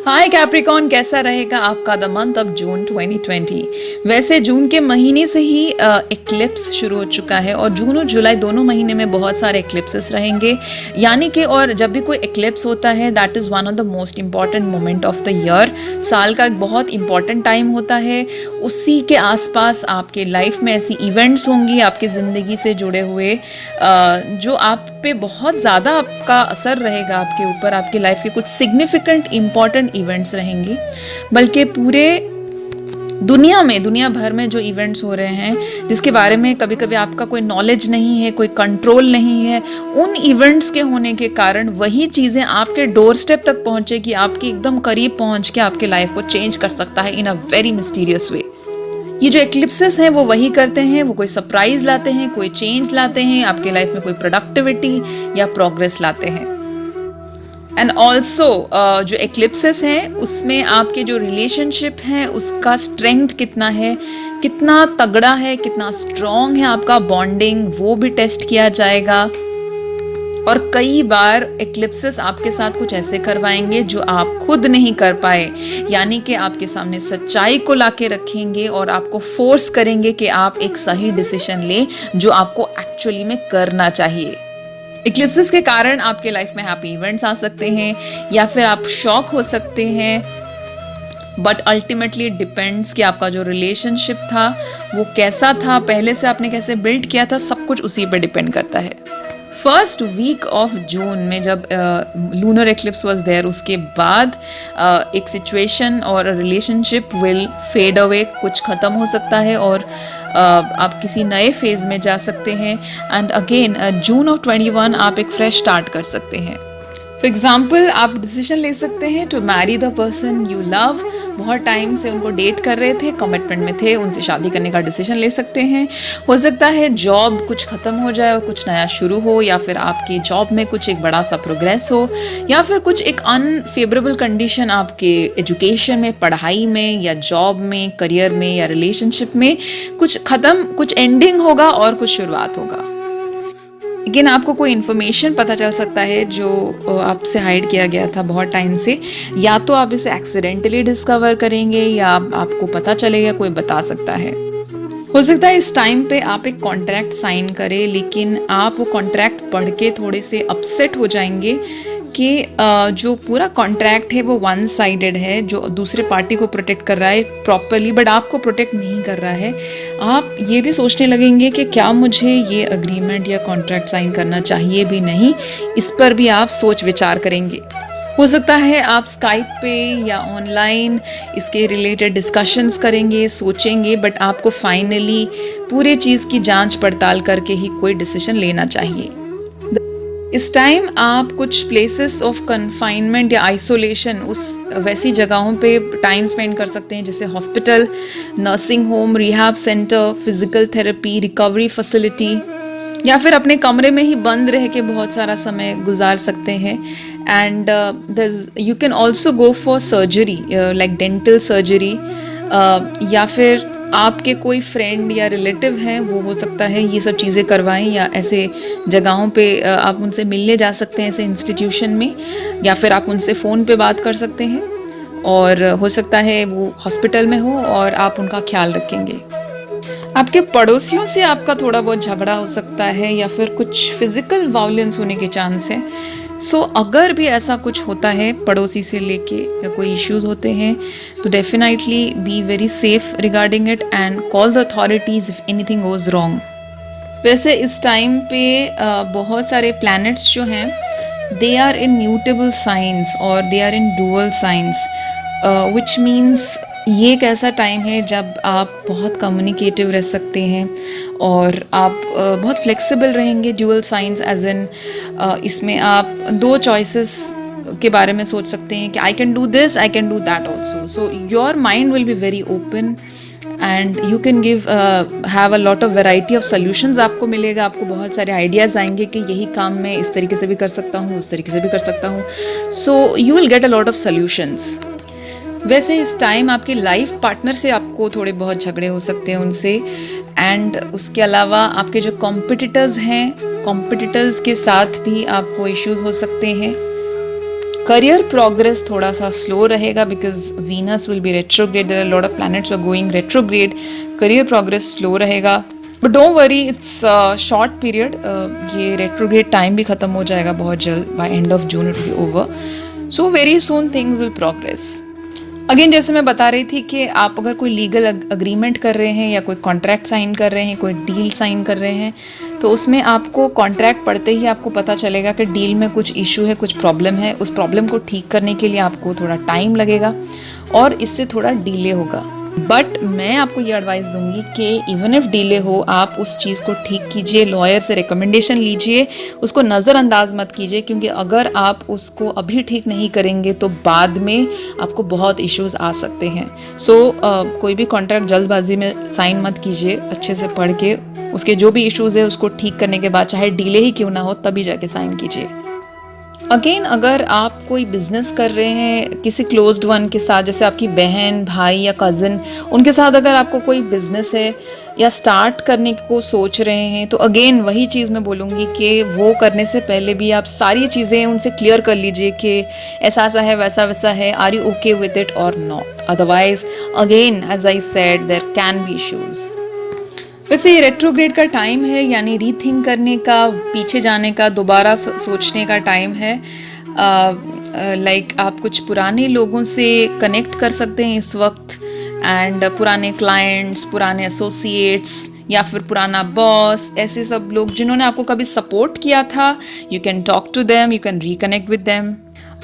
हाय Capricorn, कैसा रहेगा आपका द मंथ ऑफ जून 2020। वैसे जून के महीने से ही एक्लिप्स शुरू हो चुका है और जून और जुलाई दोनों महीने में बहुत सारे एक्लिप्सेस रहेंगे। यानी कि और जब भी कोई एक्लिप्स होता है that is one of the most important moment of the year. साल का एक बहुत इंपॉर्टेंट टाइम होता है। उसी के आसपास आपके लाइफ में ऐसी इवेंट्स होंगी आपकी ज़िंदगी से जुड़े हुए जो आप पे बहुत ज़्यादा आपका असर रहेगा, आपके ऊपर आपकी लाइफ के कुछ सिग्निफिकेंट इम्पॉर्टेंट इवेंट्स रहेंगे। बल्कि पूरे दुनिया भर में जो इवेंट्स हो रहे हैं जिसके बारे में कभी कभी आपका कोई नॉलेज नहीं है, कोई कंट्रोल नहीं है, उन इवेंट्स के होने के कारण वही चीज़ें आपके डोर स्टेप तक पहुँचेगी, आपके एकदम करीब पहुँच के आपके लाइफ को चेंज कर सकता है इन अ वेरी मिस्टीरियस वे। ये जो एक्लिप्सेस हैं वो वही करते हैं, वो कोई सरप्राइज लाते हैं, कोई चेंज लाते हैं, आपके लाइफ में कोई प्रोडक्टिविटी या प्रोग्रेस लाते हैं। एंड ऑल्सो जो एक्लिप्सेस हैं उसमें आपके जो रिलेशनशिप हैं उसका स्ट्रेंथ कितना है, कितना तगड़ा है, कितना स्ट्रॉन्ग है आपका बॉन्डिंग, वो भी टेस्ट किया जाएगा। और कई बार एक्लिप्सेस आपके साथ कुछ ऐसे करवाएंगे जो आप खुद नहीं कर पाए, यानी कि आपके सामने सच्चाई को लाके रखेंगे और आपको फोर्स करेंगे कि आप एक सही डिसीजन लें जो आपको एक्चुअली में करना चाहिए। इक्लिप्सेस के कारण आपके लाइफ में हैप्पी इवेंट्स आ सकते हैं या फिर आप शॉक हो सकते हैं, बट अल्टीमेटली डिपेंड्स कि आपका जो रिलेशनशिप था वो कैसा था, पहले से आपने कैसे बिल्ड किया था, सब कुछ उसी पे डिपेंड करता है। फर्स्ट वीक ऑफ जून में जब लूनर एक्लिप्स वाज देयर, उसके बाद एक सिचुएशन और रिलेशनशिप विल फेड अवे, कुछ ख़त्म हो सकता है और आप किसी नए फेज में जा सकते हैं। एंड अगेन जून ऑफ 21 आप एक फ्रेश स्टार्ट कर सकते हैं। फॉर एग्जाम्पल आप डिसीजन ले सकते हैं to marry the person you love. बहुत टाइम से उनको डेट कर रहे थे, कमिटमेंट में थे, उनसे शादी करने का डिसीजन ले सकते हैं। हो सकता है जॉब कुछ ख़त्म हो जाए और कुछ नया शुरू हो, या फिर आपकी जॉब में कुछ एक बड़ा सा प्रोग्रेस हो, या फिर कुछ एक अनफेवरेबल कंडीशन आपके एजुकेशन में, पढ़ाई में या जॉब में, करियर में या रिलेशनशिप में कुछ ख़त्म, कुछ एंडिंग होगा और कुछ शुरुआत होगा। लेकिन आपको कोई इन्फॉर्मेशन पता चल सकता है जो आपसे हाइड किया गया था बहुत टाइम से, या तो आप इसे एक्सीडेंटली डिस्कवर करेंगे या आपको पता चलेगा, कोई बता सकता है। हो सकता है इस टाइम पे आप एक कॉन्ट्रैक्ट साइन करें, लेकिन आप वो कॉन्ट्रैक्ट पढ़ के थोड़े से अपसेट हो जाएंगे कि जो पूरा कॉन्ट्रैक्ट है वो वन साइडेड है, जो दूसरे पार्टी को प्रोटेक्ट कर रहा है प्रॉपरली बट आपको प्रोटेक्ट नहीं कर रहा है। आप ये भी सोचने लगेंगे कि क्या मुझे ये अग्रीमेंट या कॉन्ट्रैक्ट साइन करना चाहिए भी नहीं, इस पर भी आप सोच विचार करेंगे। हो सकता है आप स्काइप पे या ऑनलाइन इसके रिलेटेड डिस्कशंस करेंगे, सोचेंगे, बट आपको फाइनली पूरे चीज़ की जांच पड़ताल करके ही कोई डिसीजन लेना चाहिए। इस टाइम आप कुछ प्लेसेस ऑफ कन्फाइनमेंट या आइसोलेशन, उस वैसी जगहों पे टाइम स्पेंड कर सकते हैं जैसे hospital, nursing home, rehab centre, physical therapy, recovery facility, या फिर अपने कमरे में ही बंद रह के बहुत सारा समय गुजार सकते हैं। And you can also go for surgery like dental surgery, या फिर आपके कोई फ्रेंड या रिलेटिव हैं, वो हो सकता है ये सब चीज़ें करवाएं, या ऐसे जगहों पे आप उनसे मिलने जा सकते हैं ऐसे इंस्टीट्यूशन में, या फिर आप उनसे फ़ोन पे बात कर सकते हैं। और हो सकता है वो हॉस्पिटल में हो और आप उनका ख्याल रखेंगे। आपके पड़ोसियों से आपका थोड़ा बहुत झगड़ा हो सकता है या फिर कुछ फिजिकल वायलेंस होने के चांस हैं। सो अगर भी ऐसा कुछ होता है पड़ोसी से लेके या कोई इश्यूज होते हैं तो definitely be very safe regarding it and call the authorities if anything goes wrong. वैसे इस टाइम पे बहुत सारे प्लैनेट्स जो हैं they are in mutable signs और they are in dual signs, which means ये एक ऐसा टाइम है जब आप बहुत कम्युनिकेटिव रह सकते हैं और आप बहुत फ्लेक्सिबल रहेंगे। ड्यूअल साइंस एज इन इसमें आप दो चॉइसेस के बारे में सोच सकते हैं कि I can do this, I can do that also. So your mind will be very open and you can have a lot of variety of solutions आपको मिलेगा। आपको बहुत सारे आइडियाज़ आएंगे कि यही काम मैं इस तरीके से भी कर सकता हूँ, उस तरीके से भी कर सकता हूँ। So you will get a lot of solutions. वैसे इस टाइम आपके लाइफ पार्टनर से आपको थोड़े बहुत झगड़े हो सकते हैं उनसे, एंड उसके अलावा आपके जो कॉम्पिटिटर्स हैं, कॉम्पिटिटर्स के साथ भी आपको इश्यूज हो सकते हैं। करियर प्रोग्रेस थोड़ा सा स्लो रहेगा because Venus will be retrograde, there are lot of planets are going retrograde, career progress slow रहेगा। But don't worry, it's short period, ये रेट्रोग्रेड टाइम भी ख़त्म हो जाएगा बहुत जल्द, by end of June it will be over, so very soon things will progress. Again जैसे मैं बता रही थी कि आप अगर कोई लीगल अग्रीमेंट कर रहे हैं या कोई कॉन्ट्रैक्ट साइन कर रहे हैं, कोई डील साइन कर रहे हैं, तो उसमें आपको कॉन्ट्रैक्ट पढ़ते ही आपको पता चलेगा कि डील में कुछ इशू है, कुछ प्रॉब्लम है। उस प्रॉब्लम को ठीक करने के लिए आपको थोड़ा टाइम लगेगा और इससे थोड़ा डिले होगा। बट मैं आपको ये एडवाइस दूंगी कि इवन इफ डिले हो, आप उस चीज़ को ठीक कीजिए, लॉयर से रिकमेंडेशन लीजिए, उसको नज़रअंदाज मत कीजिए, क्योंकि अगर आप उसको अभी ठीक नहीं करेंगे तो बाद में आपको बहुत इश्यूज आ सकते हैं। सो कोई भी कॉन्ट्रैक्ट जल्दबाजी में साइन मत कीजिए, अच्छे से पढ़ के उसके जो भी इश्यूज है उसको ठीक करने के बाद, चाहे डिले ही क्यों ना हो, तभी जाके साइन कीजिए। अगेन अगर आप कोई बिजनेस कर रहे हैं किसी क्लोज्ड वन के साथ, जैसे आपकी बहन, भाई या कज़न, उनके साथ अगर आपको कोई बिजनेस है या स्टार्ट करने को सोच रहे हैं, तो अगेन वही चीज़ मैं बोलूँगी कि वो करने से पहले भी आप सारी चीज़ें उनसे क्लियर कर लीजिए कि ऐसा ऐसा है, वैसा वैसा है, are you okay with it और not, otherwise again as I said there can be issues. वैसे ये रेट्रोग्रेड का टाइम है, यानी रीथिंक करने का, पीछे जाने का, दोबारा सोचने का टाइम है। लाइक आप कुछ पुराने लोगों से कनेक्ट कर सकते हैं इस वक्त, एंड पुराने क्लाइंट्स, पुराने एसोसिएट्स या फिर पुराना बॉस, ऐसे सब लोग जिन्होंने आपको कभी सपोर्ट किया था, you can talk to them, you can reconnect with them.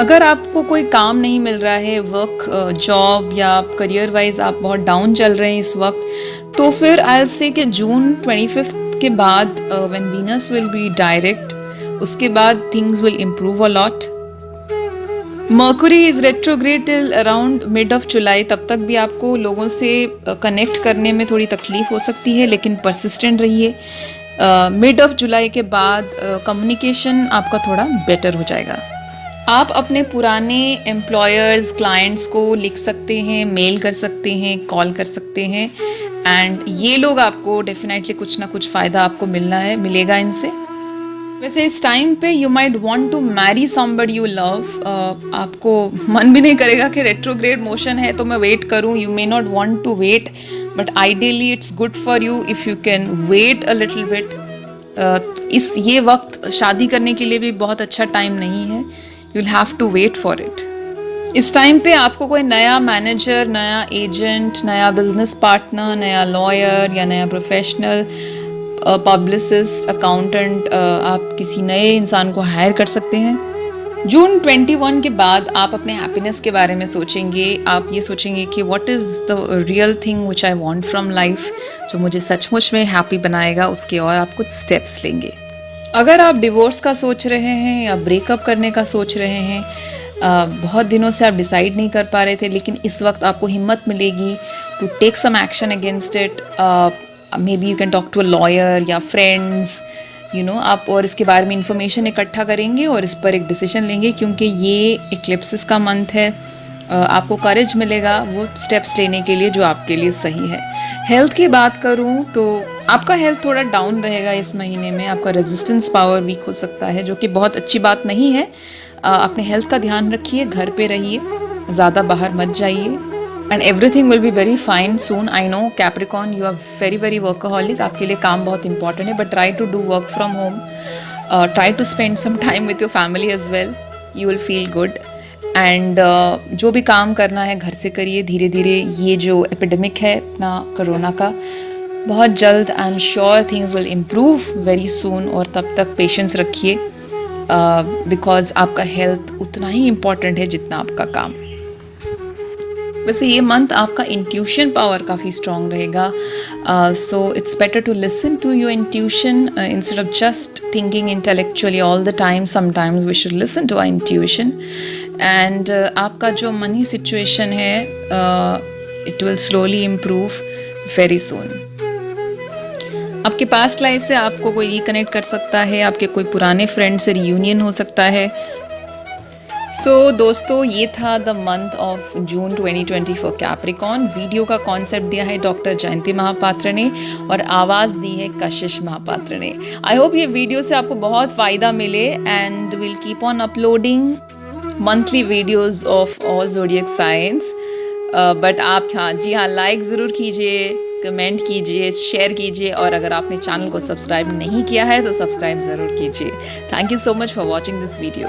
अगर आपको कोई काम नहीं मिल रहा है, वर्क, जॉब या करियर वाइज आप बहुत डाउन चल रहे हैं इस वक्त, तो फिर आई विल से कि जून 25 के बाद when Venus will B direct, उसके बाद things will improve a lot. Mercury is retrograde till around mid of July, तब तक भी आपको लोगों से कनेक्ट करने में थोड़ी तकलीफ हो सकती है, लेकिन परसिस्टेंट रहिए। मिड ऑफ जुलाई के बाद कम्युनिकेशन आपका थोड़ा बेटर हो जाएगा। आप अपने पुराने एम्प्लॉयर्स, क्लाइंट्स को लिख सकते हैं, मेल कर सकते हैं, कॉल कर सकते हैं, एंड ये लोग आपको डेफिनेटली कुछ ना कुछ फ़ायदा आपको मिलेगा इनसे। वैसे इस टाइम पे you might want to marry somebody you love, आपको मन भी नहीं करेगा कि रेट्रोग्रेड मोशन है तो मैं वेट करूं, you may not want to wait, but ideally it's good for you if you can wait a little bit. ये वक्त शादी करने के लिए भी बहुत अच्छा टाइम नहीं है, you'll have to wait for it। इस टाइम पे आपको कोई नया मैनेजर, नया एजेंट, नया बिजनेस पार्टनर, नया लॉयर या नया प्रोफेशनल, पब्लिसिस्ट, अकाउंटेंट, आप किसी नए इंसान को हायर कर सकते हैं। जून 21 के बाद आप अपने हैप्पीनेस के बारे में सोचेंगे, आप ये सोचेंगे कि what is the real thing which I want from life, जो मुझे सचमुच में हैप्पी बनाएगा, उसके और आप कुछ स्टेप्स लेंगे। अगर आप डिवोर्स का सोच रहे हैं या ब्रेकअप करने का सोच रहे हैं, बहुत दिनों से आप डिसाइड नहीं कर पा रहे थे, लेकिन इस वक्त आपको हिम्मत मिलेगी to take some action against it, maybe you can talk to a lawyer या फ्रेंड्स, यू नो, आप और इसके बारे में इंफॉर्मेशन इकट्ठा करेंगे और इस पर एक डिसीजन लेंगे, क्योंकि ये इक्लिप्सिस का मंथ है। आपको करेज मिलेगा वो स्टेप्स लेने के लिए जो आपके लिए सही है। हेल्थ की बात करूं तो आपका हेल्थ थोड़ा डाउन रहेगा इस महीने में, आपका रेजिस्टेंस पावर वीक हो सकता है, जो कि बहुत अच्छी बात नहीं है। अपने हेल्थ का ध्यान रखिए, घर पे रहिए, ज़्यादा बाहर मत जाइए, and everything will be very fine soon. I know Capricorn, you are very very workaholic, आपके लिए काम बहुत इंपॉर्टेंट है, but try to do work from home, try to spend some time with your family as well, you will feel good. And जो भी काम करना है घर से करिए धीरे धीरे। ये जो एपिडेमिक है अपना कोरोना का, बहुत जल्द I am sure things will improve very सून, और तब तक पेशेंस रखिए, बिकॉज आपका हेल्थ उतना ही इम्पॉर्टेंट है जितना आपका काम। वैसे ये मंथ आपका इंट्यूशन पावर काफ़ी स्ट्रॉन्ग रहेगा, so it's better to listen to your intuition instead of just thinking intellectually all the time. Sometimes we should listen to our intuition, and आपका जो मनी सिचुएशन है it will slowly improve very soon. आपके past life से आपको कोई reconnect कर सकता है, आपके कोई पुराने फ्रेंड से रियूनियन हो सकता है। सो दोस्तों, ये था the month of June 2020 for Capricorn. Video का कॉन्सेप्ट दिया है डॉक्टर जयंती महापात्र ने और आवाज़ दी है कशिश महापात्र ने। आई होप ये वीडियो से आपको बहुत फ़ायदा मिले, and will keep on uploading monthly videos of all zodiac science. But आप हाँ जी हाँ, लाइक ज़रूर कीजिए, कमेंट कीजिए, शेयर कीजिए, और अगर आपने चैनल को सब्सक्राइब नहीं किया है तो सब्सक्राइब ज़रूर कीजिए। Thank you so much for watching this video.